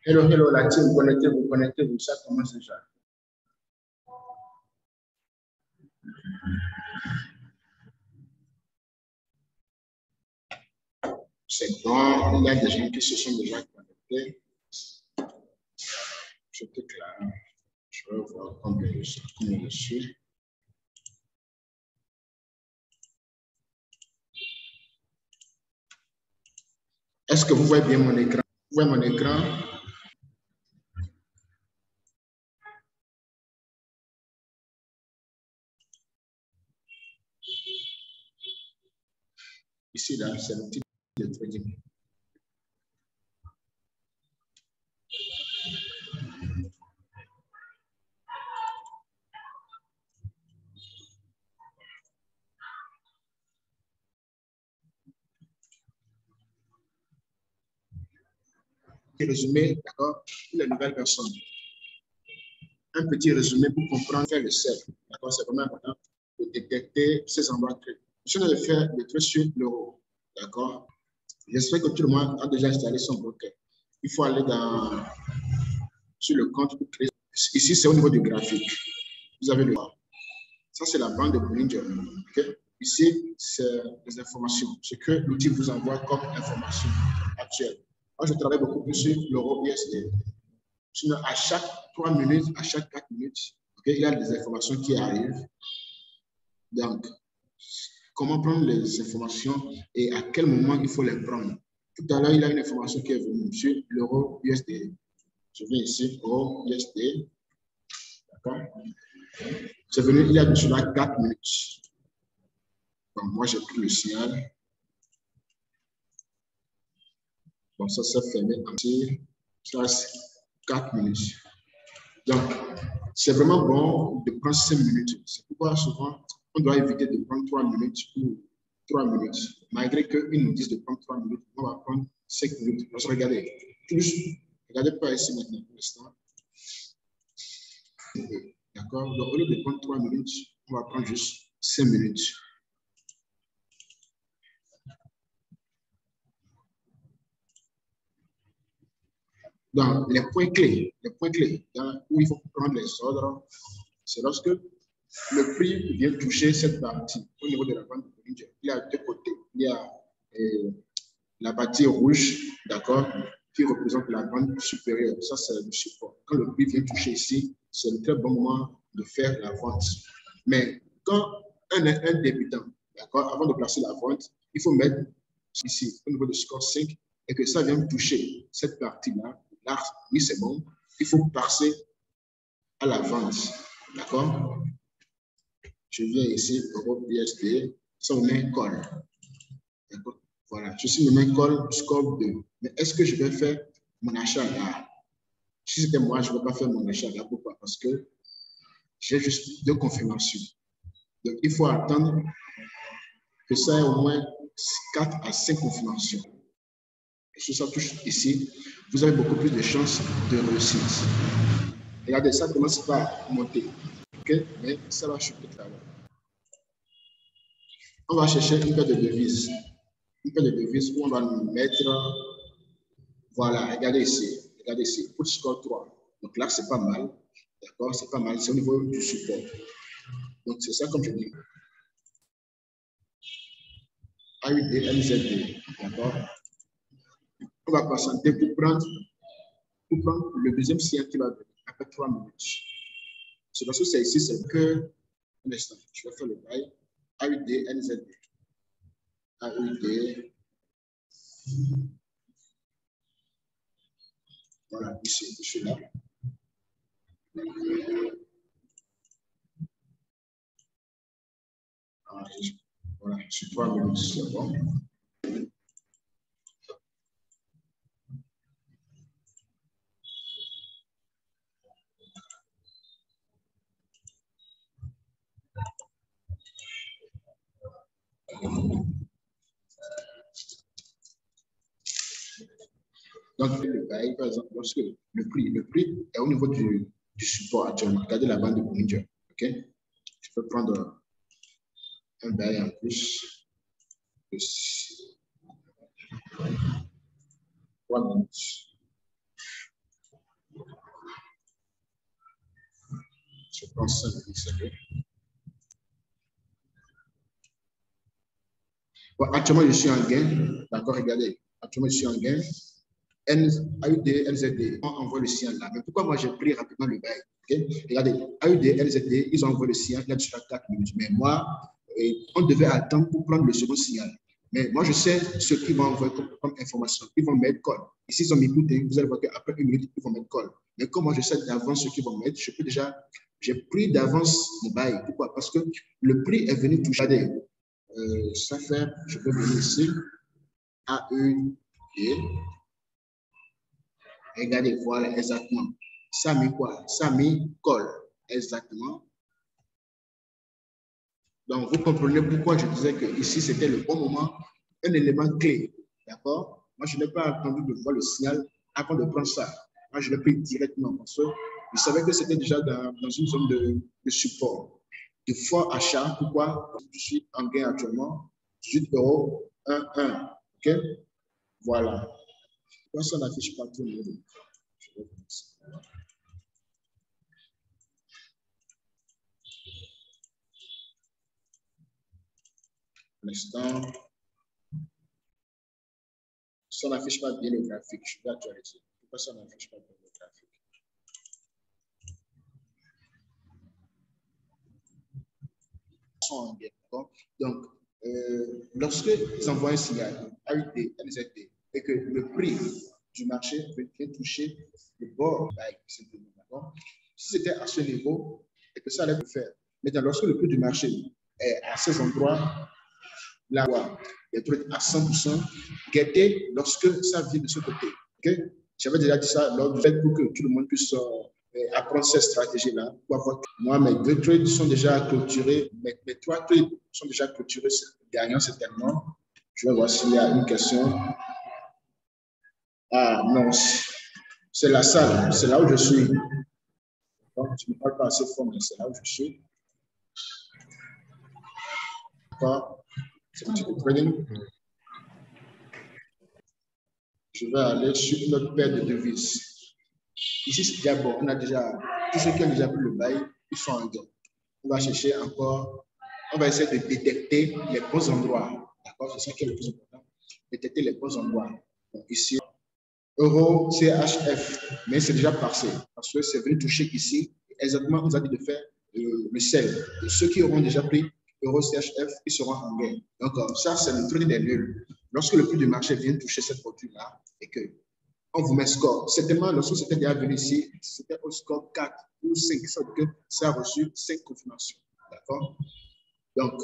Hello, hello, la team, connectez-vous, ça commence déjà. C'est bon, il y a des gens qui se sont déjà connectés. Je déclare, je vais voir combien je suis. Est-ce que vous voyez bien mon écran? Vous voyez mon écran? Ici, là, c'est le type de trading. Résumé, d'accord, pour les nouvelles personnes. Un petit résumé pour comprendre faire le cercle. D'accord, c'est vraiment important de détecter ces endroits clés. Je viens de faire le truc sur l'euro. D'accord. J'espère que tout le monde a déjà installé son broker. Il faut aller sur le compte pour créer. Ici, c'est au niveau du graphique. Vous avez le. Ça, c'est la bande de Bollinger. Okay? Ici, c'est les informations. Ce que l'outil vous envoie comme information actuelle. Moi, je travaille beaucoup plus sur l'euro USD. Sinon, à chaque 3 minutes, à chaque 4 minutes, okay, il y a des informations qui arrivent. Donc, comment prendre les informations et à quel moment il faut les prendre. Tout à l'heure, il y a une information qui est venue sur l'euro USD. Je viens ici, euro USD. D'accord? C'est venu, il y a de cela 4 minutes. Donc, moi, j'ai pris le signal. Bon, ça s'est fermé entier. Ça, c'est 4 minutes. Donc, c'est vraiment bon de prendre 5 minutes. C'est pourquoi souvent, on doit éviter de prendre 3 minutes ou 3 minutes. Malgré qu'ils nous disent de prendre 3 minutes, on va prendre 5 minutes. Donc, regardez, tous, regardez pas ici maintenant pour l'instant. D'accord? Donc, au lieu de prendre 3 minutes, on va prendre juste 5 minutes. Donc, les points clés où il faut prendre les ordres, c'est lorsque le prix vient toucher cette partie au niveau de la bande de Bollinger. Il y a deux côtés. Il y a la partie rouge, d'accord, qui représente la bande supérieure. Ça, c'est le support. Quand le prix vient toucher ici, c'est le très bon moment de faire la vente. Mais quand un débutant, d'accord, avant de placer la vente, il faut mettre ici, au niveau de score 5, et que ça vient toucher cette partie-là. Là, oui, c'est bon. Il faut passer à la vente. D'accord? Je viens ici, Europe USD, ça on met call. D'accord? Voilà, ceci me met call, score 2. Mais est-ce que je vais faire mon achat là? Si c'était moi, je ne vais pas faire mon achat là. Pourquoi? Parce que j'ai juste 2 confirmations. Donc, il faut attendre que ça ait au moins 4 à 5 confirmations. Et si ça touche ici, vous avez beaucoup plus de chances de réussite. Regardez, ça commence par monter. OK? Mais ça va chuter tout à l'heure. On va chercher une paire de devises. Une paire de devises où on va nous mettre. Voilà, regardez ici. Regardez ici. Put score 3. Donc là, c'est pas mal. D'accord? C'est pas mal. C'est au niveau du support. Donc c'est ça comme je dis. AUD, MZD. D'accord? On va patienter pour prendre le deuxième signal qui va venir après 3 minutes. C'est parce que c'est ici, c'est que. Un instant, je vais faire le bail. AUD, NZD. AUD. Voilà, ici, je suis là. Voilà, je suis 3 minutes, c'est bon. Donc, le bail, par exemple, lorsque le prix est au niveau du support actuellement. Regardez la bande de Bollinger. OK? Je peux prendre un bail en plus de 3 minutes. Je prends 5 minutes. Bon, actuellement, je suis en gain. D'accord, regardez. Actuellement, je suis en gain. AUD, LZD, on envoie le signal là. Mais pourquoi moi j'ai pris rapidement le bail? Okay? Regardez, AUD, LZD, ils ont envoyé le signal là jusqu'à 4 minutes. Mais moi, on devait attendre pour prendre le second signal. Mais moi, je sais ce qu'ils vont envoyer comme information. Ils vont mettre call. Ici, ils ont mis bouteille. Vous allez voir qu'après 1 minute, ils vont mettre call. Mais comme moi, je sais d'avance ce qu'ils vont mettre, je peux déjà, j'ai pris d'avance le bail. Pourquoi? Parce que le prix est venu toucher. Regardez, ça fait, je peux venir ici, AUD. Regardez, voilà, exactement. Ça a mis quoi? Ça a mis call. Exactement. Donc, vous comprenez pourquoi je disais que ici c'était le bon moment, un élément clé. D'accord? Moi, je n'ai pas attendu de voir le signal avant de prendre ça. Moi, je l'ai pris directement parce que je savais que c'était déjà dans une zone de support, de fort achat. Pourquoi? Parce que je suis en gain actuellement, 18 euros, 1,1. OK? Voilà. Pourquoi ça n'affiche pas tout le monde? L'instant, ça n'affiche pas bien le graphique. Je vais actualiser. Pourquoi ça n'affiche pas bien le graphique? Donc, lorsque ils envoient un signal AUD, LZD, et que le prix du marché vient toucher le bord, si c'était à ce niveau, et que ça allait le faire. Maintenant, lorsque le prix du marché est à ces endroits, là, les trucs à 100%, guettez lorsque ça vient de ce côté. Okay? J'avais déjà dit ça lors du fait pour que tout le monde puisse apprendre cette stratégie-là. Moi, mes 2 trades sont déjà clôturés, mes 3 trades sont déjà clôturés, gagnant certainement. Je vais voir s'il y a une question. Ah non, c'est la salle, c'est là où je suis. Donc, tu ne parles pas assez fort, mais c'est là où je suis. C'est un petit peu trading. Je vais aller sur notre paire de devises. Ici, c'est déjà bon. On a déjà, tous ceux qui ont déjà pris le bail, ils sont en gain. On va chercher encore, on va essayer de détecter les bons endroits. D'accord? C'est ça qui est le plus important. Détecter les bons endroits. Donc, ici, euro CHF, mais c'est déjà passé parce que c'est venu toucher ici. Exactement, on nous a dit de faire le sel. Et ceux qui auront déjà pris euro CHF, ils seront en gain. Donc, ça, c'est le truc des nuls. Lorsque le prix du marché vient toucher cette voiture-là et que on vous met score. Certainement, lorsque c'était déjà venu ici, c'était au score 4 ou 5. Ça veut dire que ça a reçu 5 confirmations. D'accord? Donc,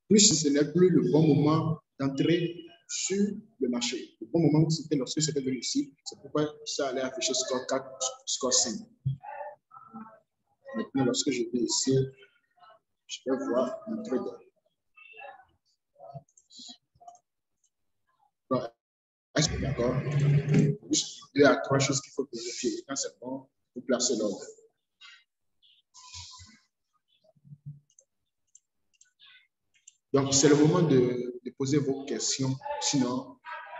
plus ce n'est plus le bon moment d'entrer sur le marché. Le bon moment, c'était lorsque c'était venu ici. C'est pourquoi ça allait afficher score 4, score 5. Maintenant, lorsque je vais ici, je vais voir mon trader. D'accord? Juste 2 à 3 choses qu'il faut vérifier. Quand c'est bon, vous placez l'ordre. Donc, c'est le moment de poser vos questions. Sinon,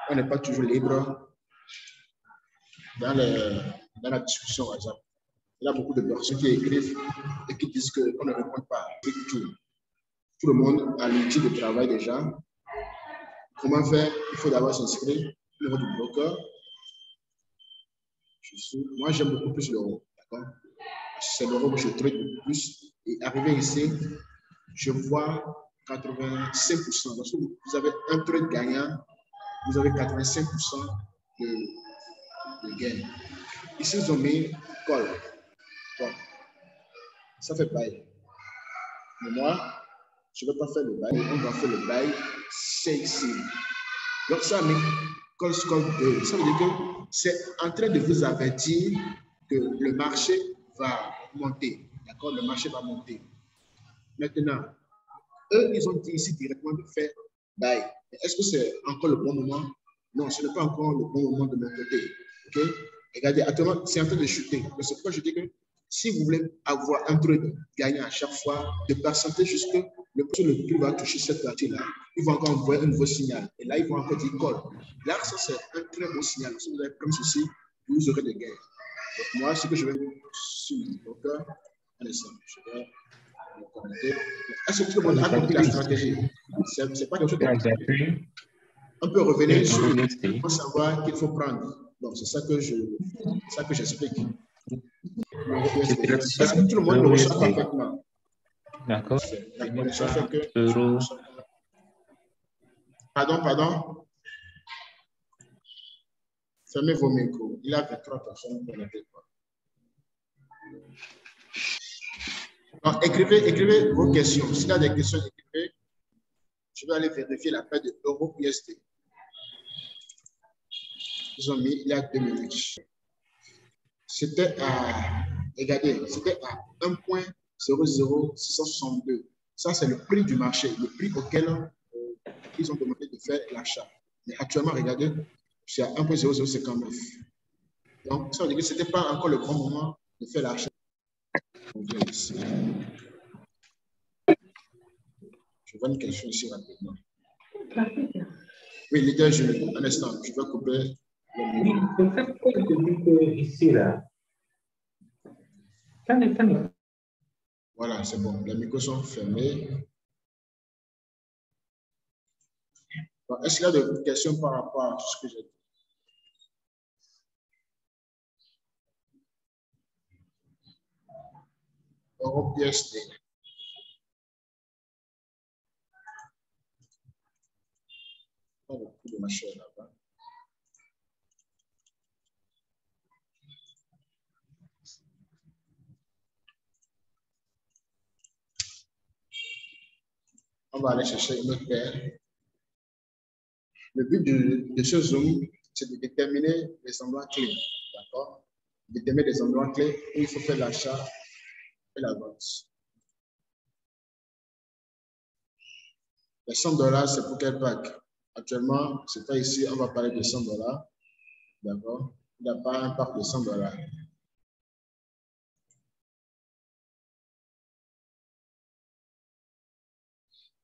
on n'est pas toujours libre dans la discussion, par exemple. Il y a beaucoup de personnes qui écrivent et qui disent qu'on ne répond pas. Tout le monde a l'outil de travail déjà. Comment faire? Il faut d'abord s'inscrire au niveau du broker. Moi, j'aime beaucoup plus l'euro. D'accord? C'est l'euro que je trade beaucoup plus. Et arrivé ici, je vois 85%. Lorsque vous avez un trade gagnant, vous avez 85% de gain. Ici, ils ont mis call. Bon, ça fait bail. Mais moi, je ne vais pas faire le bail. On va faire le bail, c'est ici. Donc, ça met call score 2. Ça veut dire que c'est en train de vous avertir que le marché va monter. D'accord? Le marché va monter. Maintenant, eux, ils ont dit ici directement de faire bail. Est-ce que c'est encore le bon moment? Non, ce n'est pas encore le bon moment de mon côté. OK? Regardez, actuellement, c'est en train de chuter. C'est pourquoi je dis que si vous voulez avoir un trade gagnant à chaque fois, de patienter jusque le prix va toucher cette partie-là. Ils vont encore envoyer un nouveau signal. Et là, ils vont encore dire call. Là, ça, c'est un très beau signal. Si vous avez comme ceci, vous aurez des gains. Donc, moi, ce que je vais sur mon broker, un instant, je vais me connecter. Est-ce que tout le monde a compris la stratégie? C'est pas quelque chose de... On peut revenir sur pour savoir qu'il faut prendre. Donc, c'est ça que j'explique. Est-ce que tout le monde le reçoit parfaitement? D'accord. La connexion fait que... Pardon. Fermez vos micros. Il y a 23 personnes connectées. Donc, écrivez vos questions. S'il y a des questions, écrivez. Je vais aller vérifier la paire de euro USD. Ils ont mis il y a 2 minutes. C'était à, regardez, c'était à 1,00662. Ça, c'est le prix du marché, le prix auquel ils ont demandé de faire l'achat. Mais actuellement, regardez, c'est à 1,0059. Donc, ça veut dire que ce n'était pas encore le bon moment de faire l'achat. On vient ici. Je vois une question ici rapidement. Oui, leader, un instant, je vais couper. Oui, en fait, ici, là. Voilà, c'est bon. Les micros sont fermés. Est-ce qu'il y a des questions par rapport à ce que j'ai dit? Europe USD. Pas beaucoup de machines là-bas. On va aller chercher une autre paire. Le but de ce zoom, c'est de déterminer les endroits clés. D'accord? Déterminer les endroits clés où il faut faire l'achat et la vente. Les 100 $, c'est pour quel pack? Actuellement, c'est pas ici, on va parler de 100 $. D'accord? Il n'y a pas un pack de 100 $.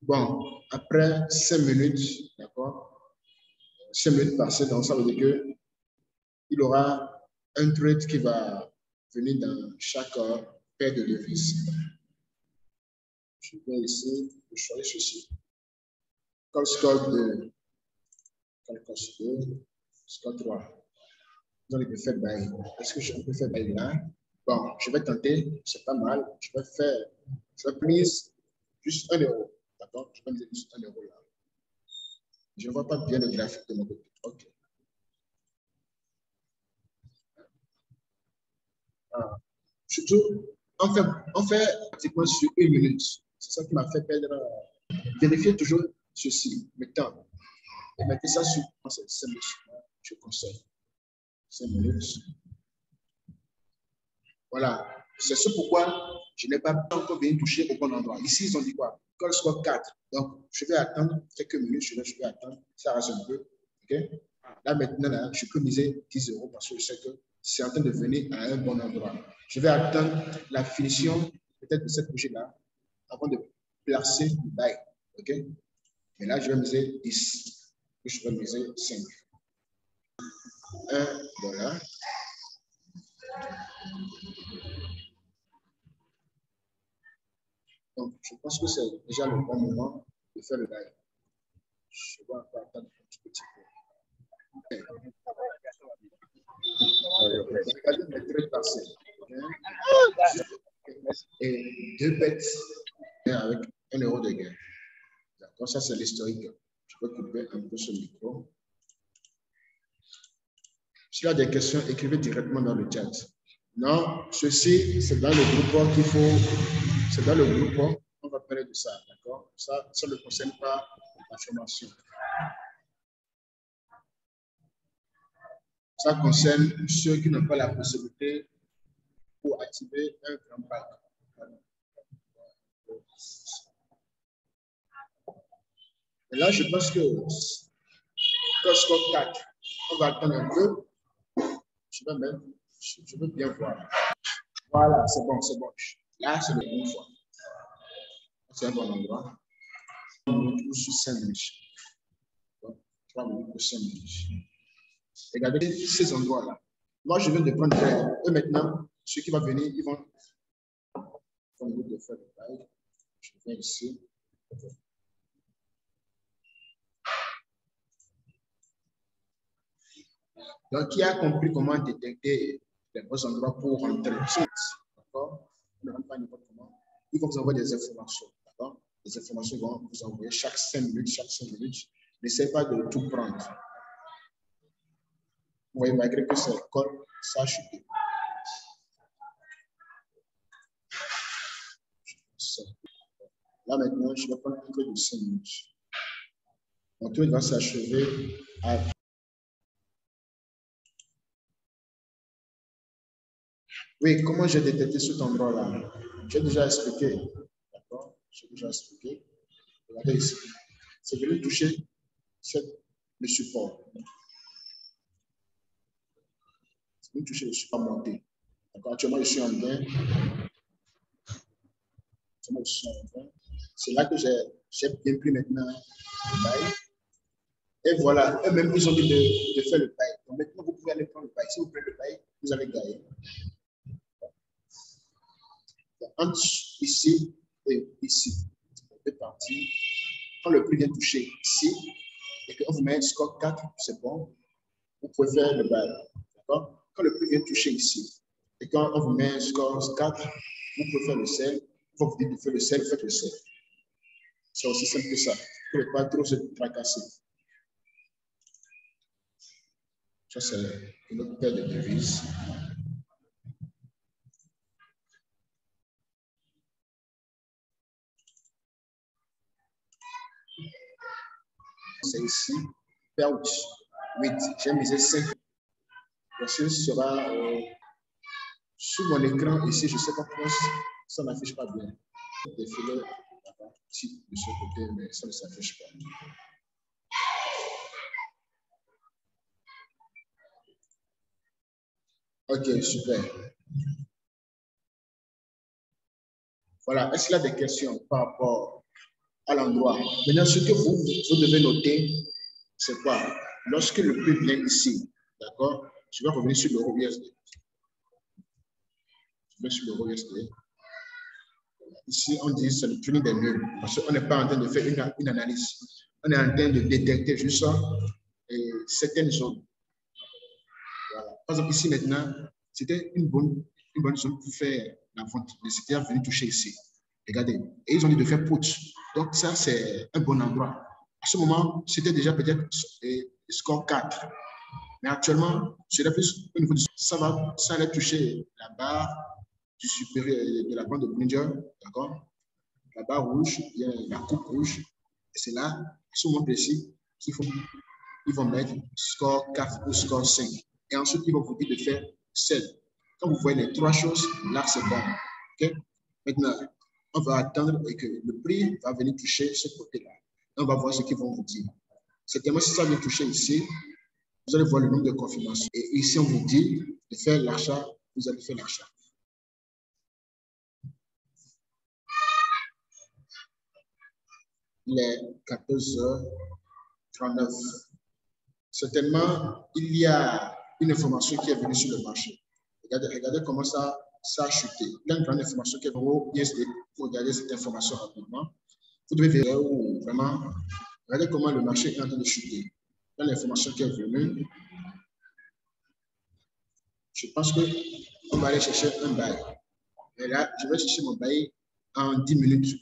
Bon, après 5 minutes, d'accord? 5 minutes passées, donc ça veut dire que il aura un trade qui va venir dans chaque paire de devises. Je vais ici, je choisis ceci. Call score 2, call cost 2, score 3. Donc, il peut faire buy. Est-ce que je peux faire buy là? Bon, je vais tenter, c'est pas mal. Je vais mise juste 1 €. D'accord? Je vais miser juste 1 € là. Je ne vois pas bien le graphique de mon côté. OK. Surtout, on fait pratiquement sur 1 minute. C'est ça qui m'a fait perdre. Vérifiez toujours ceci, le temps. Et mettez ça sur 5 minutes. Je conseille. 5 minutes. Voilà. C'est ce pourquoi je n'ai pas encore bien touché au bon endroit. Ici, ils ont dit quoi? Call score 4. Donc, je vais attendre quelques minutes. Je vais attendre. Ça reste un peu. OK? Là, maintenant, là, je peux miser 10 € parce que je sais que c'est en train de venir à un bon endroit. Je vais attendre la finition peut-être de cette bougie-là avant de placer le buy. OK? Et là, je vais miser 10. Et je vais miser 5. 1 $. Donc, je pense que c'est déjà le bon moment de faire le buy. Je vais encore attendre un petit peu. Regardez mes traits passés. Et 2 bêtes avec 1 € de gain. D'accord, ça c'est l'historique. Je peux couper un peu ce micro. S'il y a des questions, écrivez directement dans le chat. Non, ceci, c'est dans le groupe qu'il faut. C'est dans le groupe, on va parler de ça. D'accord? Ça ne concerne pas la formation. Ça concerne ceux qui n'ont pas la possibilité pour activer un grand pack. Et là, je pense que score 4. On va attendre un peu. Je veux bien voir. Voilà, c'est bon, c'est bon. Là, c'est le bon fois. C'est un bon endroit. 3 minutes sur 5 minutes. 3 minutes pour 5 minutes. Regardez ces endroits-là. Moi, je viens de prendre eux maintenant, ceux qui vont venir, ils vont faire le bail. Je viens ici. Donc, qui a compris comment détecter les bons endroits pour rentrer? D'accord? Ne rentre pas n'importe comment. Ils vont vous envoyer des informations. D'accord? Les informations vont vous envoyer chaque 5 minutes, chaque 5 minutes. N'essayez pas de tout prendre. Vous voyez, malgré que c'est colle, ça a chuté. Là, maintenant, je vais prendre un peu de 5 minutes. Mon tour va s'achever à... Oui, comment j'ai détecté cet endroit-là? J'ai déjà expliqué. D'accord? J'ai déjà expliqué. Regardez ici. C'est venu toucher le support. C'est venu toucher le support monté. D'accord? Actuellement, je suis en gain. C'est là que j'ai bien pris maintenant le bail. Et voilà, eux-mêmes, ils ont dit de faire le bail. Donc maintenant, vous pouvez aller prendre le bail. Si vous prenez le bail, vous allez gagner. Entre ici et ici, on peut partir. Quand le prix vient toucher ici, et qu'on vous met un score 4, c'est bon, vous pouvez faire le bail. D'accord? Quand le prix vient toucher ici, et quand on vous met un score 4, vous pouvez faire le sel. Quand vous dites de faire le sel, faites le sel. C'est aussi simple que ça. Vous ne pouvez pas trop se tracasser. Ça, c'est une autre paire de devises. C'est ici, perte 8. J'ai misé 5. Ce sera sur mon écran ici. Je ne sais pas pourquoi ça n'affiche pas bien. Défiler la partie de ce côté, mais ça ne s'affiche pas. Ok, super. Voilà. Est-ce qu'il y a des questions par rapport à l'endroit? Maintenant, ce que vous devez noter, c'est quoi? Lorsque le prix vient ici, d'accord? Je vais revenir sur l'euro USD. Je vais sur l'euro USD. Ici, on dit que c'est le tuning des nuls, parce qu'on n'est pas en train de faire une analyse. On est en train de détecter juste certaines zones. Voilà. Par exemple, ici maintenant, c'était une bonne zone pour faire la vente. C'était venu toucher ici. Regardez. Et ils ont dit de faire put. Donc, ça, c'est un bon endroit. À ce moment, c'était déjà peut-être score 4. Mais actuellement, c'est plus au niveau de ça allait toucher la barre du supérieur de la bande de Bollinger, d'accord? La barre rouge, bien la coupe rouge. Et c'est là, à ce moment précis, ils vont mettre score 4 ou score 5. Et ensuite, ils vont vous dire de faire 7. Quand vous voyez les trois choses, là, c'est bon. Okay? Maintenant, on va attendre que le prix va venir toucher ce côté-là. On va voir ce qu'ils vont vous dire. Certainement, si ça vient toucher ici, vous allez voir le nombre de confirmations. Et ici, on vous dit de faire l'achat, vous allez faire l'achat. Il est 14h39. Certainement, il y a une information qui est venue sur le marché. Regardez comment ça a chuté. Il y a une grande information qui est venue. Il faut regarder cette information rapidement. Vous devez vérifier où vraiment. Regardez comment le marché est en train de chuter. Il y a l'information qui est venue. Je pense qu'on va aller chercher un bail. Et là, je vais chercher mon bail en 10 minutes.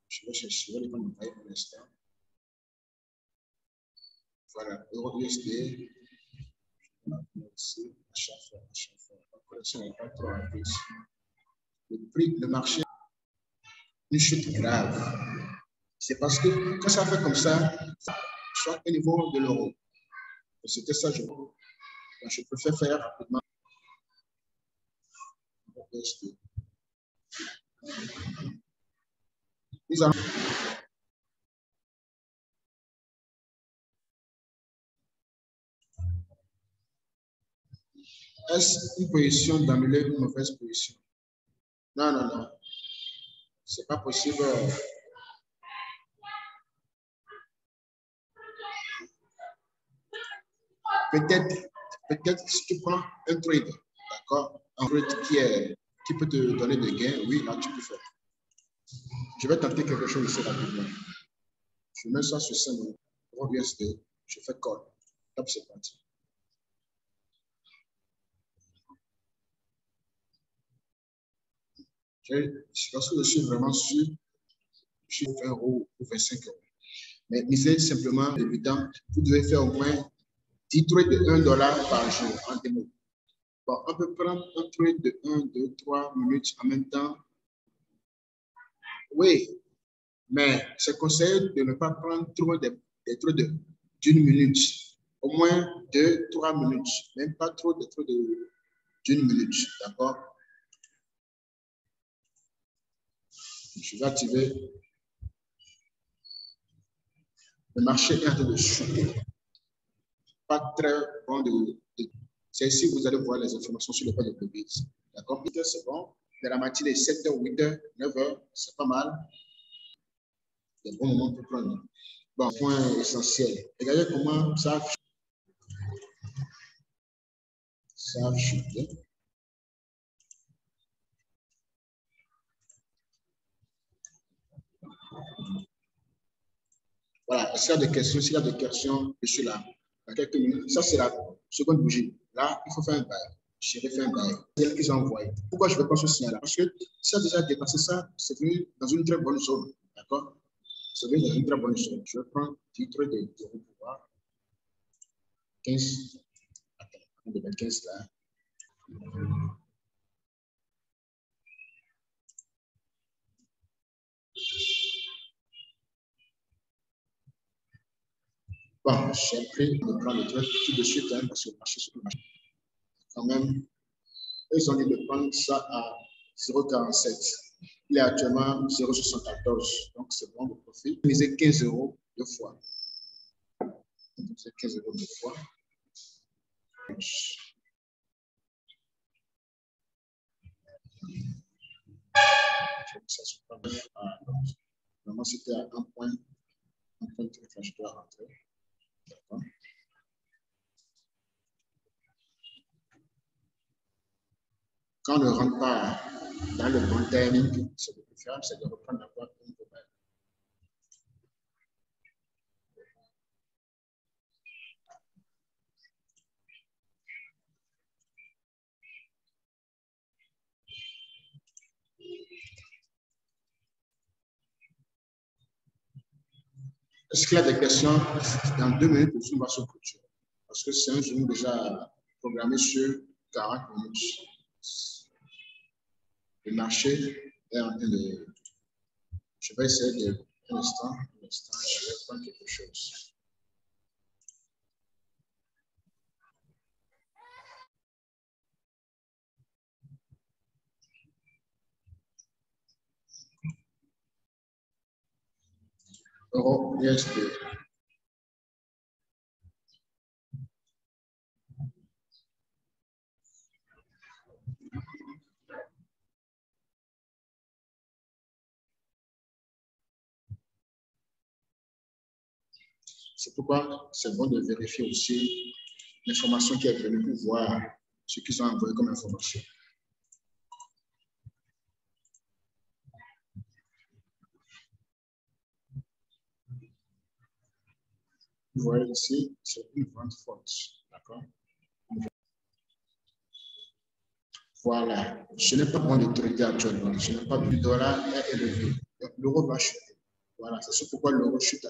Je vais chercher, je vais prendre mon bail pour l'instant. Voilà, euro USD. Achat fort. La collection n'est pas trop rapide. Le prix, le marché, une chute grave. C'est parce que quand ça fait comme ça, soit au niveau de l'euro. C'était ça, je préfère faire rapidement. Nous allons Est-ce une position d'annuler une mauvaise position? Non, non, non. C'est pas possible. Peut-être si tu prends un trade, d'accord? Un trade qui peut te donner des gains, oui, là, tu peux faire. Je vais tenter quelque chose ici rapidement. Je mets ça sur 5 minutes. Je fais call. Hop, c'est parti. Lorsque je suis vraiment sûr, je suis 20 € ou 25 €. Mais misez simplement débutant, vous devez faire au moins 10 trades de 1 $ par jour en démo. Bon, on peut prendre un trade de 1, 2, 3 minutes en même temps. Oui, mais c'est conseillé de ne pas prendre trop des trades d'une minute. Au moins 2, 3 minutes. Même pas trop de trades d'une minute. D'accord? Je vais activer. Le marché est en train de chuter. Pas très bon c'est ici que vous allez voir les informations sur le point de Covid. D'accord? 8 h, c'est bon. De la matinée, 7 h, 8 h, 9 h, c'est pas mal. C'est un bon moment pour prendre. Bon, point essentiel. Regardez comment ça a chuté. Voilà, s'il y a des questions, je suis là. Dans quelques minutes, ça c'est la seconde bougie. Là, il faut faire un bail. Je vais faire un bail. C'est elle qu'ils ont envoyé. Pourquoi je ne vais pas ce signal-là? Parce que si ça a déjà dépassé ça, c'est venu dans une très bonne zone. D'accord? C'est venu dans une très bonne zone. Je vais prendre titre de pouvoir. 15. Attends, on devait 15 là. Bon, j'ai pris le plan de trade tout de suite, hein, parce que le marché sur le marché. Quand même, ils ont dit de prendre ça à 0,47. Il est actuellement 0,74. Donc, c'est bon de profit. Misez 15 € deux fois. C'est 15 € deux fois. Vraiment, c'était à un point que je dois rentrer. D'accord. Quand on ne rentre pas dans le bon timing, c'est le plus fiable, c'est de reprendre d'abord une nouvelle. Est-ce qu'il y a des questions? Dans 2 minutes, le Zoom va se clôturer. Parce que c'est un Zoom déjà programmé sur 40 minutes. Le marché est en train de... Je vais essayer de... Un instant, je vais prendre quelque chose. Euro USD. C'est pourquoi c'est bon de vérifier aussi l'information qui est venue pour voir ce qu'ils ont envoyé comme information. Vous voyez ici, c'est une vente forte. D'accord? Voilà. Ce n'est pas bon de trader actuellement. Ce n'est pas du dollar est élevé. L'euro va chuter. Voilà. C'est pourquoi l'euro chute à